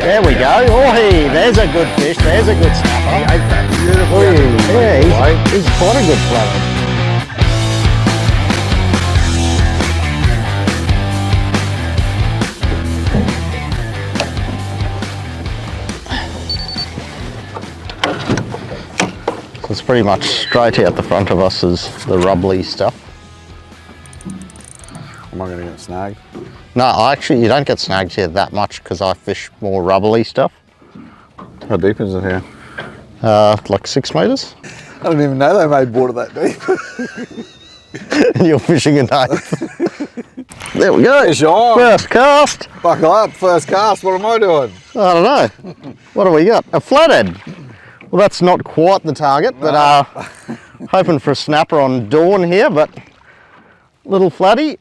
There we go. Oh, hey, there's a good fish. There's a good snapper. He ate that beautiful. Yeah, he's quite a good flathead. So it's pretty much straight out the front of us is the rubbly stuff. Am I going to get snagged? No, actually you don't get snagged here that much because I fish more rubbly stuff. How deep is it here? Like 6 meters. I didn't even know they made water that deep. And you're fishing an 8th. There we go. Fish on. First cast. Buckle up, first cast. What am I doing? I don't know. What do we got? A flathead. Well, that's not quite the target, but hoping for a snapper on dawn here, but little flatty.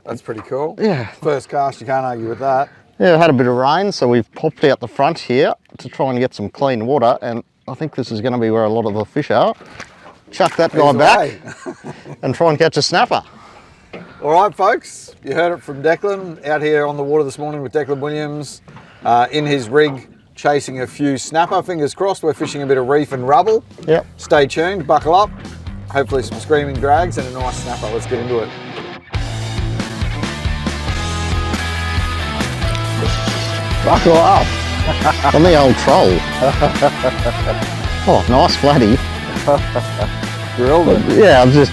That's pretty cool. Yeah. First cast, you can't argue with that. Yeah, had a bit of rain, so we've popped out the front here to try and get some clean water, and I think this is going to be where a lot of the fish are. Chuck that guy back and try and catch a snapper. All right, folks, you heard it from Declan out here on the water this morning with Declan Williams in his rig, chasing a few snapper. Fingers crossed, we're fishing a bit of reef and rubble. Yep. Stay tuned, buckle up. Hopefully some screaming drags and a nice snapper. Let's get into it. Buckle up. On the old troll. Oh, nice flatty. Drilled it. Yeah, I'm just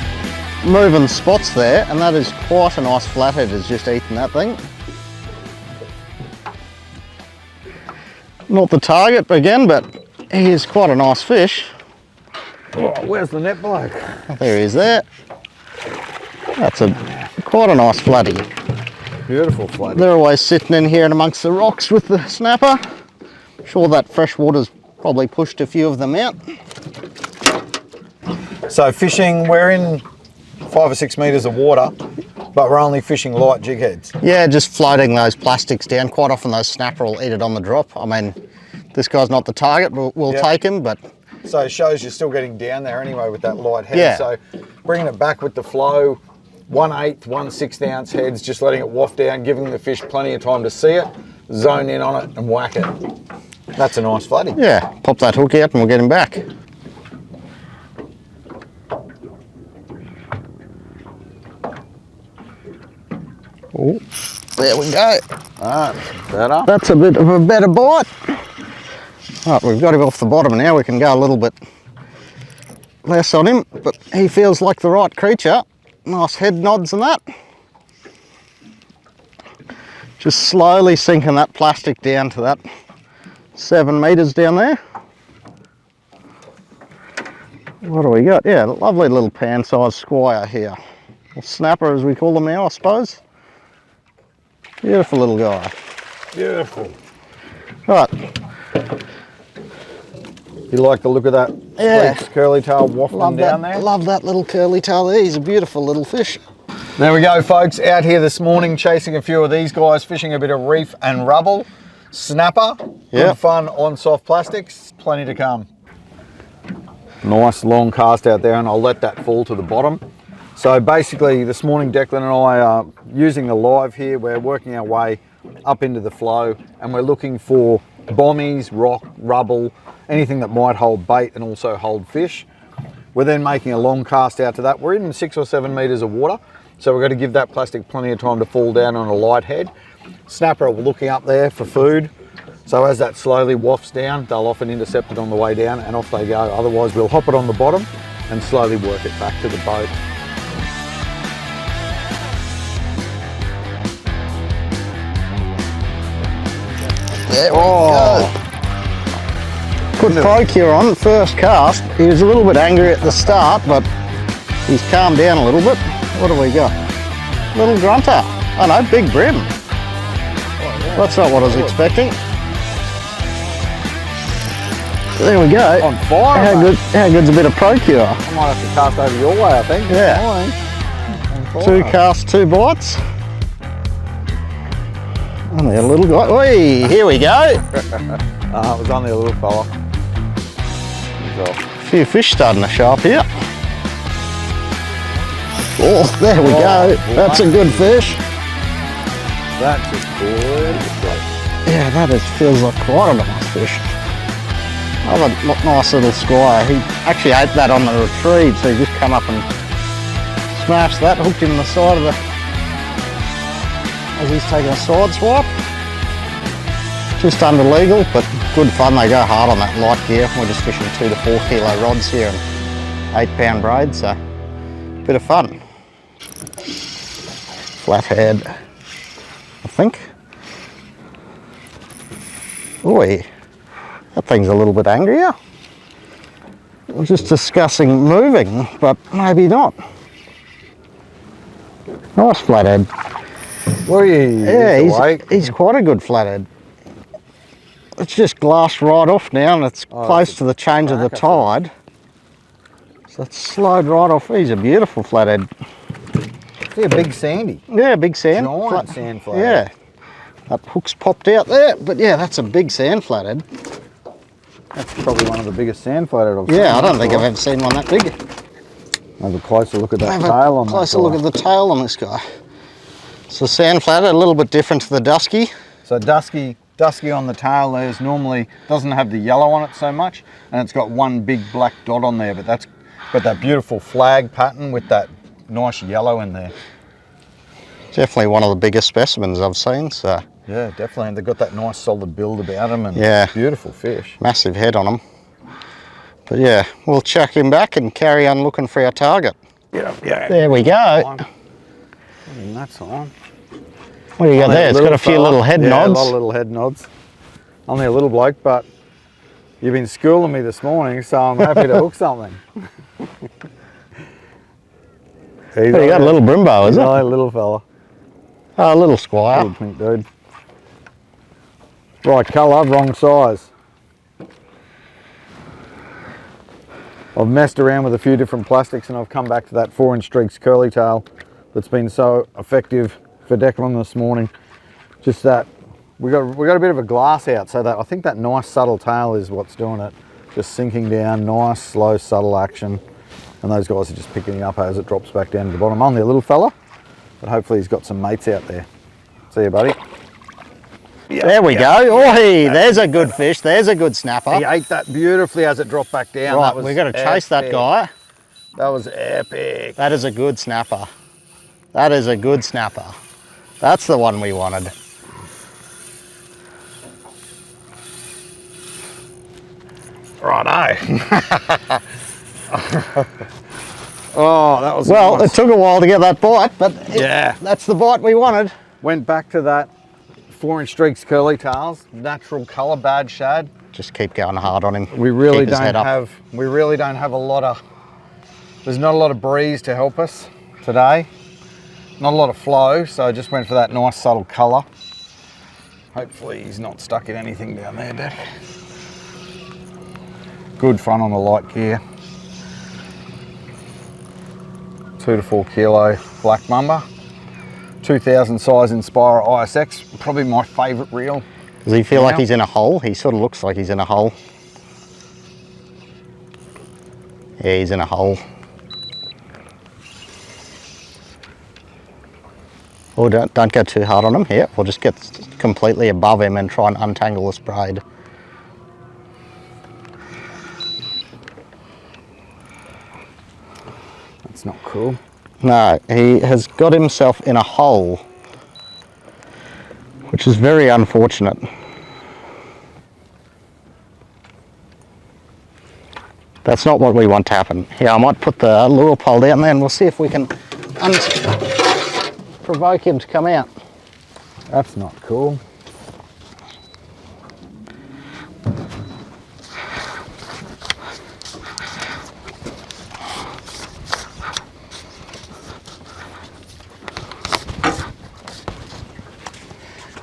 moving spots there, and that is quite a nice flathead has just eaten that thing. Not the target again, but he is quite a nice fish. Oh, where's the net bloke? There he is there. That's quite a nice flatty. Beautiful flatty. They're always sitting in here and amongst the rocks with the snapper. I'm sure that fresh water's probably pushed a few of them out. So fishing, we're in 5 or 6 meters of water, but we're only fishing light jig heads. Yeah, just floating those plastics down. Quite often those snapper will eat it on the drop. I mean, this guy's not the target, we'll take him, but... So it shows you're still getting down there anyway with that light head. Yeah. So bringing it back with the flow, 1/8, 1/6 ounce heads, just letting it waft down, giving the fish plenty of time to see it, zone in on it and whack it. That's a nice flatty. Yeah, pop that hook out and we'll get him back. Oh, there we go. Better. That's a bit of a better bite. Right, we've got him off the bottom now. We can go a little bit less on him, but he feels like the right creature. Nice head nods and that. Just slowly sinking that plastic down to that 7 meters down there. What do we got? Yeah, lovely little pan-sized squire here. Or snapper as we call them now, I suppose. Beautiful little guy. Beautiful. Right. You like the look of that? Yeah. Curly tail wafting down there? Love that little curly tail there. He's a beautiful little fish. There we go, folks. Out here this morning chasing a few of these guys, fishing a bit of reef and rubble. Snapper. Good fun on soft plastics. Plenty to come. Nice long cast out there, and I'll let that fall to the bottom. So basically this morning Declan and I are using the live here. We're working our way up into the flow and we're looking for bommies, rock, rubble, anything that might hold bait and also hold fish. We're then making a long cast out to that. We're in 6 or 7 meters of water, so we're going to give that plastic plenty of time to fall down on a light head. Snapper are looking up there for food, so as that slowly wafts down, they'll often intercept it on the way down and off they go. Otherwise we'll hop it on the bottom and slowly work it back to the boat. There we go. Put Procure on, first cast. He was a little bit angry at the start, but he's calmed down a little bit. What do we got? Little grunter. Oh no, big brim. That's not what I was expecting. There we go. On fire. How good's a bit of Procure? I might have to cast over your way, I think. Yeah. 2 casts, 2 bites. Only a little guy. Oi, here we go. It was only a little fella. A few fish starting to show up here. Oh, there we go. That's a good fish. That's a good fish. Yeah, that feels like quite a nice fish. Another nice little squire. He actually ate that on the retrieve, so he just come up and smashed that, hooked him in the side of the, as he's taking a side swipe. Just under legal, but good fun. They go hard on that light gear. We're just fishing 2 to 4 kilo rods here and 8 pound braid, so bit of fun. Flathead, I think. Oi, that thing's a little bit angrier. We're just discussing moving, but maybe not. Nice flathead. Well, yeah, he's quite a good flathead. It's just glassed right off now, and it's close to the change of the tide. So it's slowed right off. He's a beautiful flathead. Yeah, big sandy. Yeah, big sand. Giant sand flathead. Yeah. That hook's popped out there, but yeah, that's a big sand flathead. That's probably one of the biggest sand flathead I've seen. Yeah, I don't think I've ever seen one that big. Have a closer look at that tail on that guy. Closer look at the tail on this guy. So sand flathead, a little bit different to the dusky. So dusky on the tail there's normally doesn't have the yellow on it so much, and it's got one big black dot on there, but that's got that beautiful flag pattern with that nice yellow in there. Definitely one of the biggest specimens I've seen, so. Yeah, definitely, and they've got that nice solid build about them, and beautiful fish. Massive head on them. But yeah, we'll chuck him back and carry on looking for our target. Yeah. There we go. That's on. What do you got there? It's got a few little head nods. A lot of little head nods. Only a little bloke, but you've been schooling me this morning, so I'm happy to hook something. You got a little brimbo, is it? No, little fella. Oh, a little squire. Little pink dude. Right colour, wrong size. I've messed around with a few different plastics and I've come back to that 4-inch StreakZ curly tail that's been so effective for Declan this morning. Just that we got a bit of a glass out, so that I think that nice subtle tail is what's doing it. Just sinking down, nice slow subtle action, and those guys are just picking it up as it drops back down to the bottom. Only a little fella, but hopefully he's got some mates out there. See you, buddy. Yeah, there we go. Oh, hey, there's a good fish. There's a good snapper. He ate that beautifully as it dropped back down. Right, we've got to chase that guy. That was epic. That is a good snapper. That is a good snapper. That's the one we wanted. Righto. Oh, that was well, nice. It took a while to get that bite, but that's the bite we wanted. Went back to that 4-inch StreakZ curly tails, natural colour, bad shad. Just keep going hard on him. We really don't have a lot of. There's not a lot of breeze to help us today. Not a lot of flow, so I just went for that nice subtle colour. Hopefully he's not stuck in anything down there, Deck. Good fun on the light gear. 2 to 4 kilo black Mamba. 2000 size Inspira ISX, probably my favourite reel. Does he feel like he's in a hole? He sort of looks like he's in a hole. Yeah, he's in a hole. Oh, don't go too hard on him. Here, we'll just get completely above him and try and untangle this braid. That's not cool. No, he has got himself in a hole, which is very unfortunate. That's not what we want to happen. Here, I might put the lure pole down there and we'll see if we can provoke him to come out. That's not cool.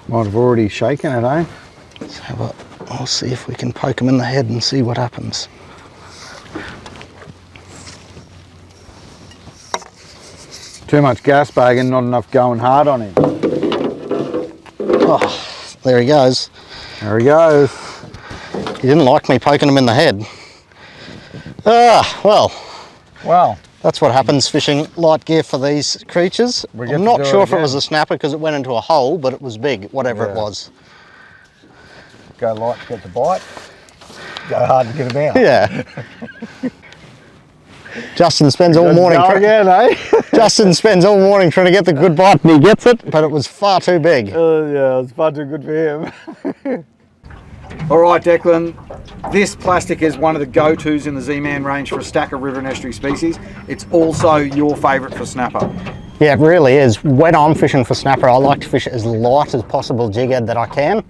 Might have already shaken it, eh? So I'll see if we can poke him in the head and see what happens. Too much gas bagging, not enough going hard on him. Oh, there he goes. There he goes. He didn't like me poking him in the head. Ah, well. Well. That's what happens fishing light gear for these creatures. I'm not sure if it was a snapper because it went into a hole, but it was big, whatever it was. go light to get the bite, go hard to get them out. Yeah. Justin spends all morning. Justin spends all morning trying to get the good bite, and he gets it, but it was far too big. Yeah, it was far too good for him. All right, Declan. This plastic is one of the go-tos in the ZMan range for a stack of river and estuary species. It's also your favourite for snapper. Yeah, it really is. When I'm fishing for snapper, I like to fish as light as possible jig head that I can.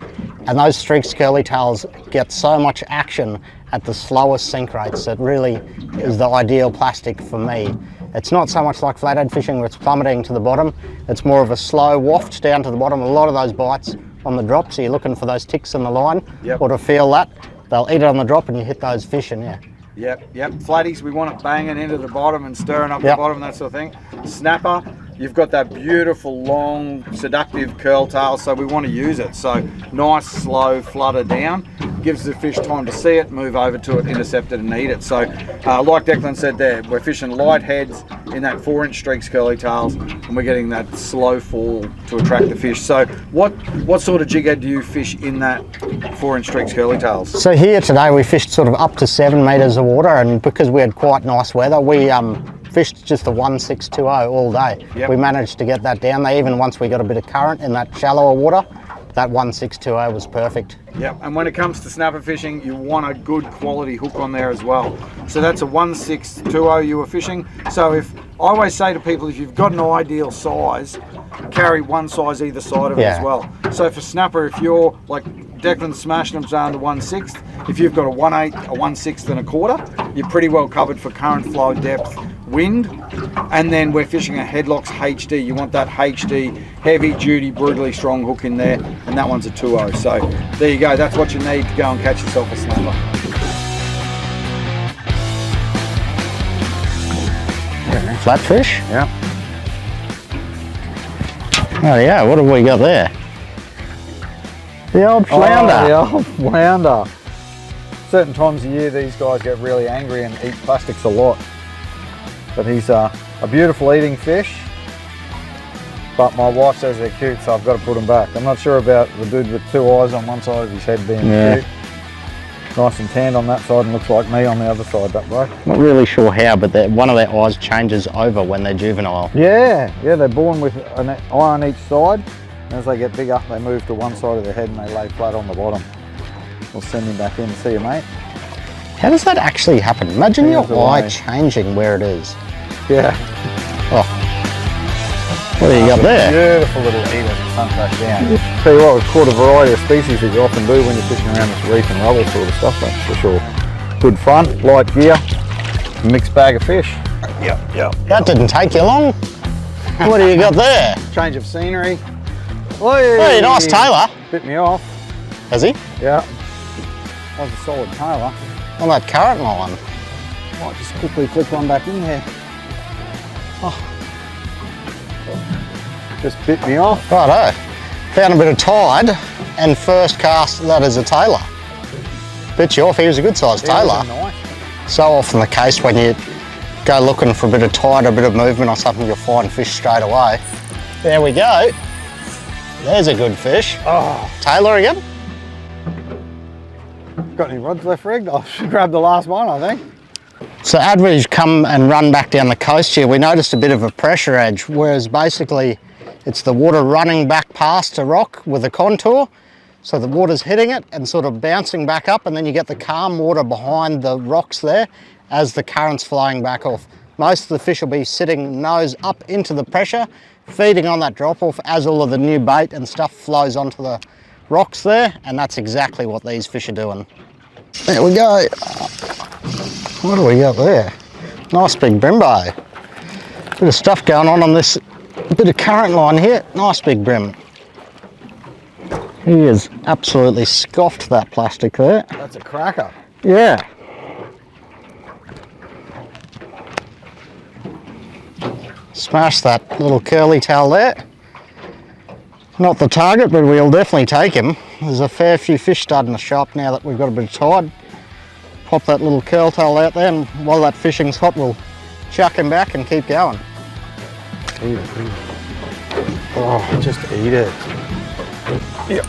And those StreakZ curly tails get so much action at the slowest sink rates. It really is the ideal plastic for me. It's not so much like flathead fishing where it's plummeting to the bottom. It's more of a slow waft down to the bottom. A lot of those bites on the drop, so you're looking for those ticks in the line, or to feel that. They'll eat it on the drop and you hit those fish and Yep. Flatties, we want it banging into the bottom and stirring up the bottom and that sort of thing. Snapper, you've got that beautiful, long, seductive curl tail, so we want to use it. So nice, slow flutter down. Gives the fish time to see it, move over to it, intercept it and eat it. So like Declan said there, we're fishing light heads in that 4-inch StreakZ curly tails, and we're getting that slow fall to attract the fish. So what sort of jig head do you fish in that 4-inch StreakZ curly tails? So here today we fished sort of up to 7 metres of water, and because we had quite nice weather, we fished just a 1620 all day. We managed to get that down there. Even once we got a bit of current in that shallower water, that 1620 was perfect. Yep, and when it comes to snapper fishing, you want a good quality hook on there as well. So that's a 1620 you were fishing. So I always say to people, if you've got an ideal size, carry one size either side of it as well. So for snapper, if you're like Declan smashing them down to 1/6, if you've got a 1/8, a 1/6 and a quarter, you're pretty well covered for current, flow, depth, wind. And then we're fishing a HeadlockZ HD. You want that HD, heavy duty, brutally strong hook in there, and that one's a 2.0. So there you go, that's what you need to go and catch yourself a snapper. Flatfish? Yeah. Oh yeah, what have we got there? The old flounder. Oh, the old flounder. Certain times of year these guys get really angry and eat plastics a lot. But he's a beautiful eating fish. But my wife says they're cute, so I've got to put them back. I'm not sure about the dude with 2 eyes on one side of his head being cute. Nice and tanned on that side and looks like me on the other side, that bloke. Not really sure how, but one of their eyes changes over when they're juvenile. Yeah, they're born with an eye on each side. And as they get bigger, they move to one side of their head and they lay flat on the bottom. We'll send him back in. See you, mate. How does that actually happen? Imagine your eye changing where it is. Yeah. Oh. What do you got there? Beautiful little eater that sunk back down. Tell you what, we've caught a variety of species that you often do when you're fishing around this reef and rubble sort of stuff, that's for sure. Good fun, light gear, mixed bag of fish. Yep. That didn't take you long. What do you got there? Change of scenery. Hey, nice tailor. Bit me off. Has he? Yeah. That was a solid tailor. On that current line. Might just quickly flick one back in there. Oh. Just bit me off. Righto. Found a bit of tide, and first cast that is a tailor. Bit you off, he was a good sized tailor. Nice. So often the case when you go looking for a bit of tide, a bit of movement or something, you'll find fish straight away. There we go. There's a good fish. Oh. Tailor again? Got any rods left rigged? I should grab the last one, I think. So as we've come and run back down the coast here, we noticed a bit of a pressure edge, whereas basically it's the water running back past a rock with a contour. So the water's hitting it and sort of bouncing back up, and then you get the calm water behind the rocks there as the current's flowing back off. Most of the fish will be sitting nose up into the pressure, feeding on that drop off as all of the new bait and stuff flows onto the rocks there, and that's exactly what these fish are doing. There we go. What do we got there? Nice big brimbo. Bit of stuff going on this bit of current line here. Nice big brim. He has absolutely scoffed that plastic there. That's a cracker. Yeah. Smash that little curly tail there. Not the target, but we'll definitely take him. There's a fair few fish starting to show up now that we've got a bit of tide. Pop that little curl tail out there, and while that fishing's hot, we'll chuck him back and keep going. Eat it. Oh, just eat it. Yep.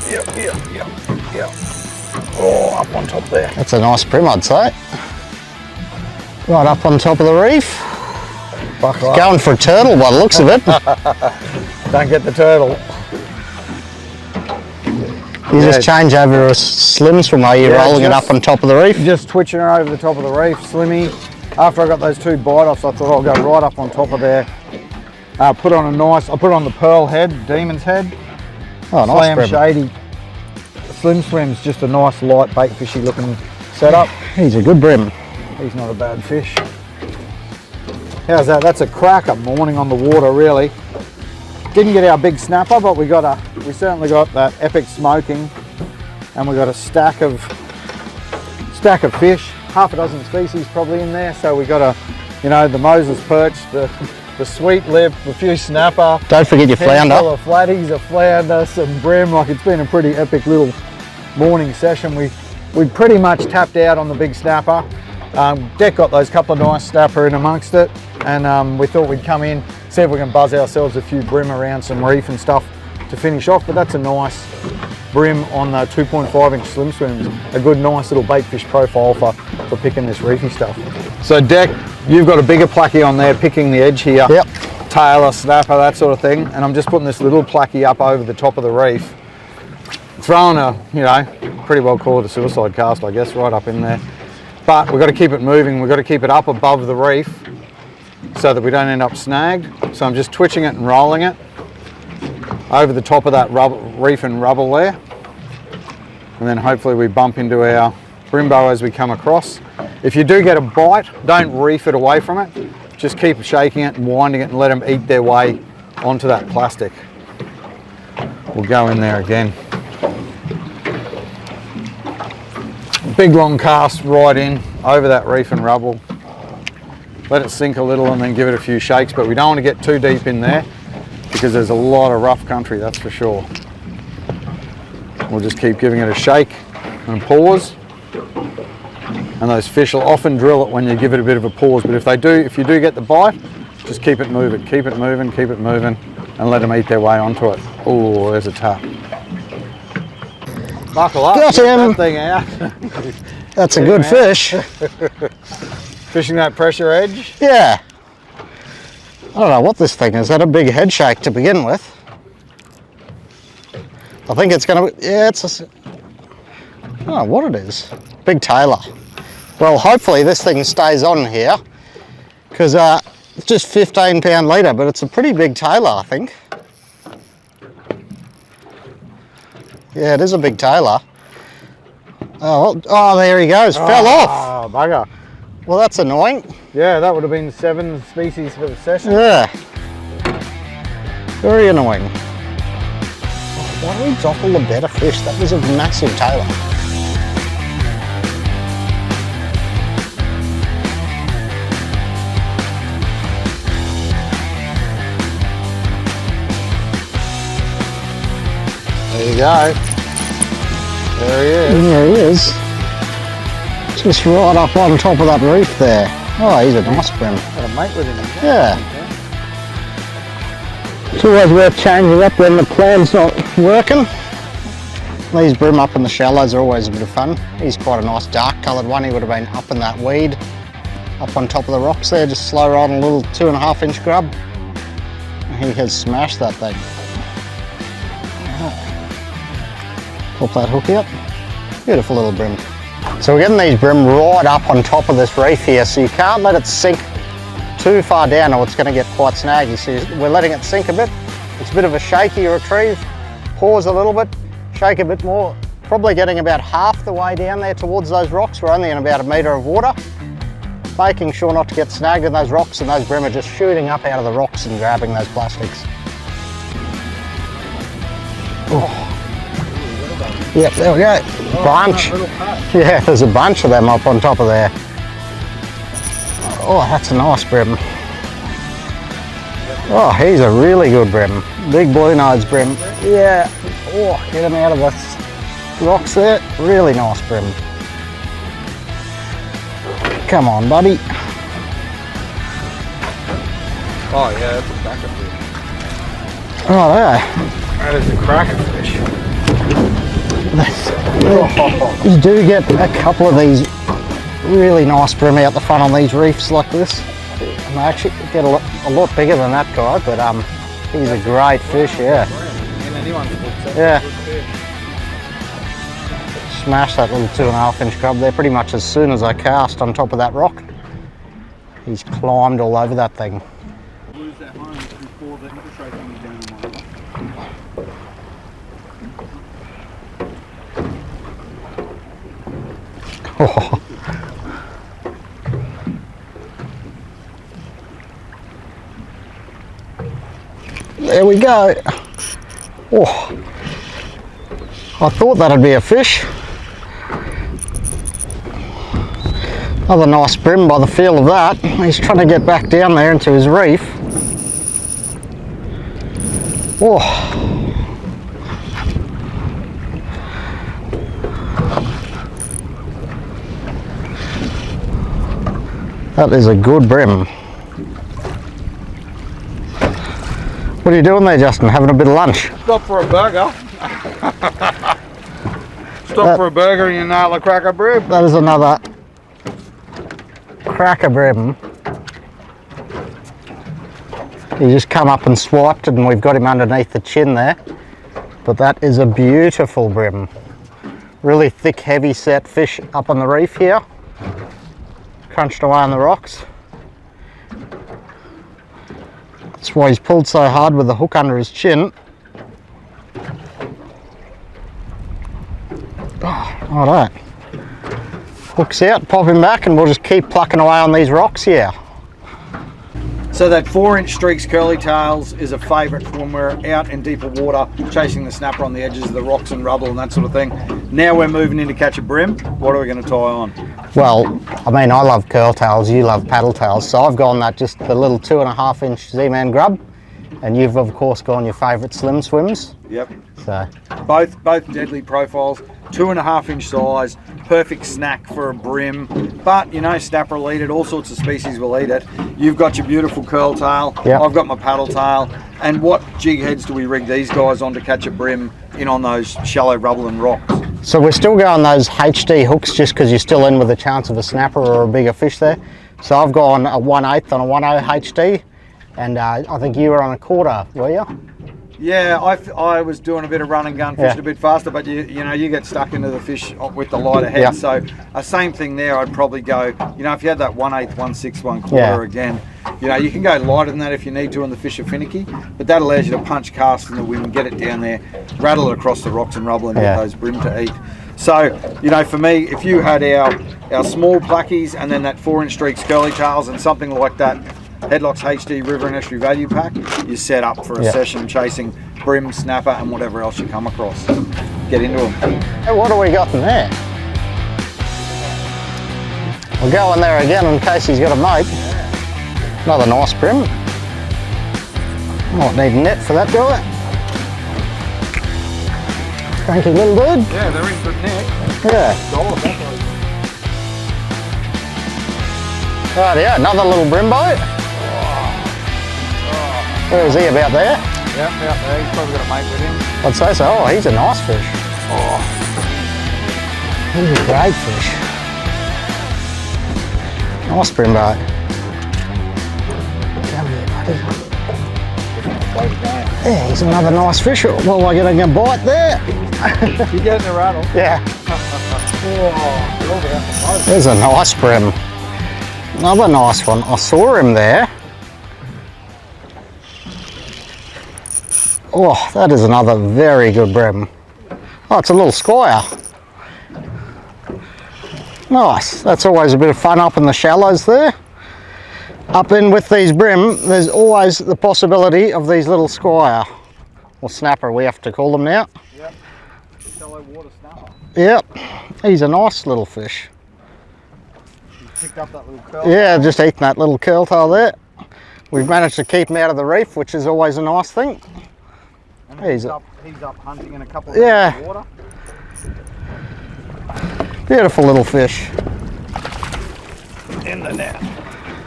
Oh, up on top there. That's a nice brim, I'd say. Right up on top of the reef. Buckle up. Going for a turtle by the looks of it. Don't get the turtle. You just change over a slim swim, are you rolling it up on top of the reef? Just twitching her over the top of the reef, slimmy. After I got those 2 bite-offs, I thought I'll go right up on top of there. I put on the pearl head, DemonZ head. Oh, nice Slam brim. shady. Slim swim's just a nice light bait fishy looking setup. He's a good brim. He's not a bad fish. How's that? That's a cracker morning on the water, really. Didn't get our big snapper, but we certainly got that epic smoking, and we got a stack of fish, half a dozen species probably in there. So we got the Moses perch, the sweet lip, a few snapper. Don't forget your flounder. A flatties, a flounder, some brim. Like, it's been a pretty epic little morning session. We pretty much tapped out on the big snapper. Deck got those couple of nice snapper in amongst it, and we thought we'd come in, see if we can buzz ourselves a few brim around some reef and stuff to finish off. But that's a nice brim on the 2.5-inch slim swims. A good nice little bait fish profile for picking this reefy stuff. So Deck, you've got a bigger placky on there picking the edge here. Yep. Tailor, snapper, that sort of thing. And I'm just putting this little placky up over the top of the reef. Throwing a, pretty well call it a suicide cast, I guess, right up in there. But we've got to keep it moving. We've got to keep it up above the reef so that we don't end up snagged. So I'm just twitching it and rolling it over the top of that reef and rubble there. And then hopefully we bump into our brimbo as we come across. If you do get a bite, don't reef it away from it. Just keep shaking it and winding it and let them eat their way onto that plastic. We'll go in there again. Big long cast right in over that reef and rubble. Let it sink a little and then give it a few shakes, but we don't want to get too deep in there because there's a lot of rough country, that's for sure. We'll just keep giving it a shake and pause. And those fish will often drill it when you give it a bit of a pause, but if you do get the bite, just keep it moving, and let them eat their way onto it. Oh, there's a tap. Buckle up, Got him. that thing out. That's a good fish. Fishing that pressure edge. Yeah. I don't know what this thing is. That a big head shake to begin with. I think it's going to be, yeah, it's a, I don't know what it is. Big tailor. Well, hopefully this thing stays on here because it's just 15-pound leader, but it's a pretty big tailor, I think. Yeah, it is a big tailor. Oh, there he goes. Fell off. Oh, bugger. Well, that's annoying. Yeah, that would have been 7 species for the session. Yeah. Very annoying. Why don't we drop all the better fish? That was a massive tailor. There you go. There he is. There he is. Just right up on top of that reef there. Oh, he's a nice brim. Got a mate with him. Yeah. It's always worth changing up when the plan's not working. These brim up in the shallows are always a bit of fun. He's quite a nice dark coloured one. He would have been up in that weed, up on top of the rocks there, just slow riding a little 2.5-inch grub. He has smashed that thing. Pop that hook out. Beautiful little brim. So we're getting these brim right up on top of this reef here, so you can't let it sink too far down or it's going to get quite snaggy. So we're letting it sink a bit. It's a bit of a shaky retrieve. Pause a little bit, shake a bit more. Probably getting about half the way down there towards those rocks. We're only in about 1 metre of water. Making sure not to get snagged in those rocks, and those brim are just shooting up out of the rocks and grabbing those plastics. Oh. Yep, there we go. Bunch. Yeah, there's a bunch of them up on top of there. Oh, that's a nice brim. Oh, he's a really good brim. Big blue nose brim. Yeah. Oh, get him out of the rocks there. Really nice brim. Come on, buddy. Oh yeah, that's a cracker fish. Oh, there. That is a cracker fish. You do get a couple of these really nice bream out the front on these reefs like this. And they actually get a lot bigger than that guy, but he's a great fish, yeah. Yeah. Smash that little 2.5 inch grub there pretty much as soon as I cast on top of that rock. He's climbed all over that thing. Oh. There we go. Oh. I thought that'd be a fish. Another nice bream by the feel of that. He's trying to get back down there into his reef. Oh. That is a good bream. What are you doing there, Justin? Having a bit of lunch? Stop for a burger. Stop for a burger and you nail a cracker bream. That is another cracker bream. He just come up and swiped and we've got him underneath the chin there. But that is a beautiful bream. Really thick, heavy set fish up on the reef here. Crunched away on the rocks. That's why he's pulled so hard with the hook under his chin. Oh, all right. Hook's out, pop him back, and we'll just keep plucking away on these rocks here. So that 4-inch StreakZ curly tails is a favourite when we're out in deeper water, chasing the snapper on the edges of the rocks and rubble and that sort of thing. Now we're moving in to catch a bream. What are we going to tie on? Well, I mean, I love curl tails, you love paddle tails, so I've gone that just the little 2.5 inch ZMan grub, and you've of course gone your favourite SwimZ. Yep. So both deadly profiles, 2.5 inch size, perfect snack for a bream. But you know, snapper will eat it, all sorts of species will eat it. You've got your beautiful curl tail, yep. I've got my paddle tail. And what jig heads do we rig these guys on to catch a bream in on those shallow rubble and rocks? So we're still going those HD hooks just because you're still in with a chance of a snapper or a bigger fish there. So I've gone a 1/8 on a 1/0 HD, and I think you were on a 1/4, were you? Yeah, I was doing a bit of run and gun, fishing a bit faster, but you know, you get stuck into the fish with the lighter head. Yep. So same thing there, I'd probably go, you know, if you had that 1/8, 1/6, 1/4 again, you know, you can go lighter than that if you need to and the fish are finicky, but that allows you to punch cast in the wind, get it down there, rattle it across the rocks and rubble and get those bream to eat. So, you know, for me, if you had our small plackies and then that 4-inch StreakZ curly tails and something like that, HeadlockZ HD River and Estuary Value Pack, you're set up for a session chasing bream, snapper and whatever else you come across. Get into them. Hey, what have we got in there? We'll go in there again in case he's got a mate. Another nice bream. Might need a net for that guy. Cranky little dude. Yeah, they're in good net. Yeah. Right, yeah, another little bream boat. Where is he, about there? Yeah, out there. He's probably got a mate with him. I'd say so. Oh, he's a nice fish. Oh. He's a great fish. Nice bream boat. Come here, buddy. Yeah, he's another nice fish. Well, we're getting a bite there. You're getting a rattle. Yeah. There's a nice bream. Another nice one. I saw him there. Oh, that is another very good bream. Oh, it's a little squire. Nice. That's always a bit of fun up in the shallows there. Up in with these bream, there's always the possibility of these little squire, or snapper we have to call them now. Yep. Shallow water snapper. Yep. He's a nice little fish. He's picked up that little curl. Yeah, just eating that little curl tail there. We've managed to keep him out of the reef, which is always a nice thing. And he's up hunting in a couple of water. Beautiful little fish. In the net.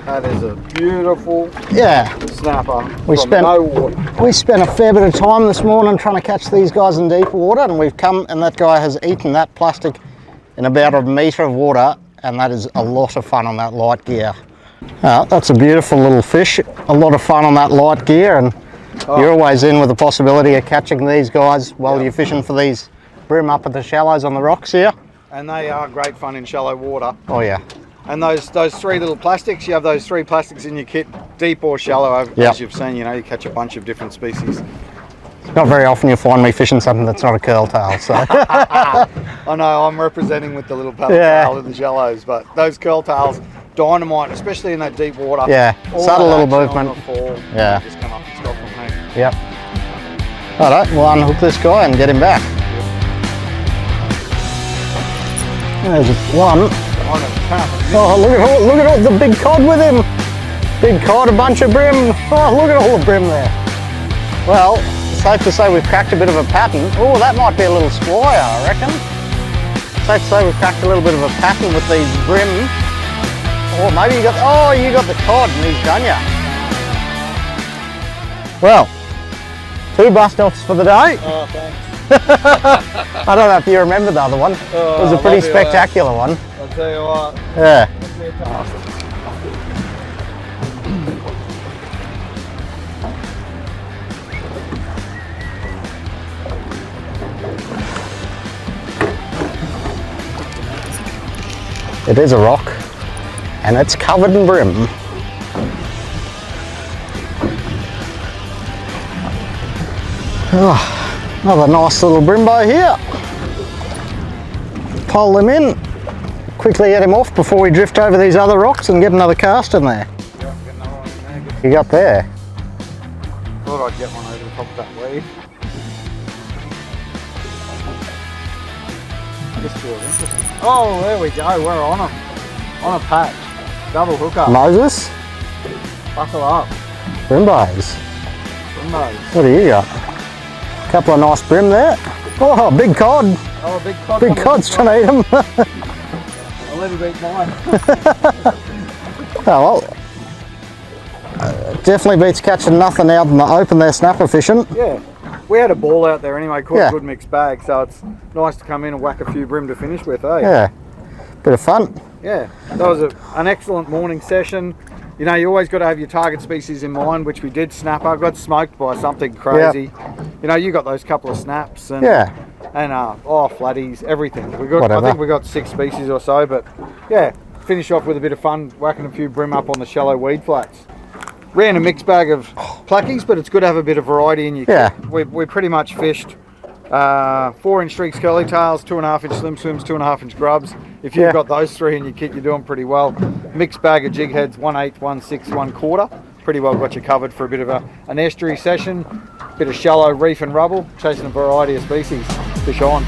That is a beautiful snapper. We spent a fair bit of time this morning trying to catch these guys in deep water, and we've come, and that guy has eaten that plastic in about a metre of water, and that is a lot of fun on that light gear. That's a beautiful little fish. A lot of fun on that light gear, and you're always in with the possibility of catching these guys while you're fishing for these bream up at the shallows on the rocks here. And they are great fun in shallow water. Oh yeah. And those 3 little plastics, you have those 3 plastics in your kit, deep or shallow, as you've seen, you know, you catch a bunch of different species. Not very often you find me fishing something that's not a curl tail, so. I know, I'm representing with the little paddle tail in the shallows, but those curl tails, dynamite, especially in that deep water. Yeah, subtle little movement. Yeah. Just come up and stop from me. Yep. Alright, we'll unhook this guy and get him back. There's one. Oh, look at all the big cod with him. Big cod, a bunch of bream. Oh, look at all the bream there. Well, it's safe to say we've cracked a bit of a pattern. Oh, that might be a little squire, I reckon. Safe to say we've cracked a little bit of a pattern with these bream. Or maybe you got the cod and he's done ya. Well, 2 bust-offs for the day. Oh, thanks. I don't know if you remember the other one. It was a pretty spectacular one. I'll tell you what. Yeah. It is a rock, and it's covered in bream. Oh, another nice little brimbo here. Pole them in, quickly get him off before we drift over these other rocks and get another cast in there. Yeah, get another one in there. You got there? Thought I'd get one over the top of that wave. Oh, there we go, we're on them. On a patch. Double hookup. Moses? Buckle up. Brimbos. Brimbos. What do you got? Couple of nice bream there. Oh, big cod. Oh, a big cod. Big cod's trying to eat them. I'll let him eat mine. Oh, well. Definitely beats catching nothing out in the open there snapper fishing. Yeah. We had a ball out there anyway, caught a good mixed bag, so it's nice to come in and whack a few bream to finish with, eh? Yeah. Bit of fun. Yeah. That was an excellent morning session. You know, you always got to have your target species in mind, which we did. Snapper got smoked by something crazy. Yep. You know, you got those couple of snaps and flatties, everything. I think we got 6 species or so, but yeah, finish off with a bit of fun, whacking a few bream up on the shallow weed flats. Ran a mixed bag of pluckies, but it's good to have a bit of variety in your kit. We pretty much fished 4-inch StreakZ curly tails, 2.5-inch slim swims, 2.5-inch grubs. If you've got those 3 in your kit, you're doing pretty well. Mixed bag of jigheads, 1/8, 1/6, 1/4. Pretty well got you covered for a bit of an estuary session, bit of shallow reef and rubble, chasing a variety of species. Fish on.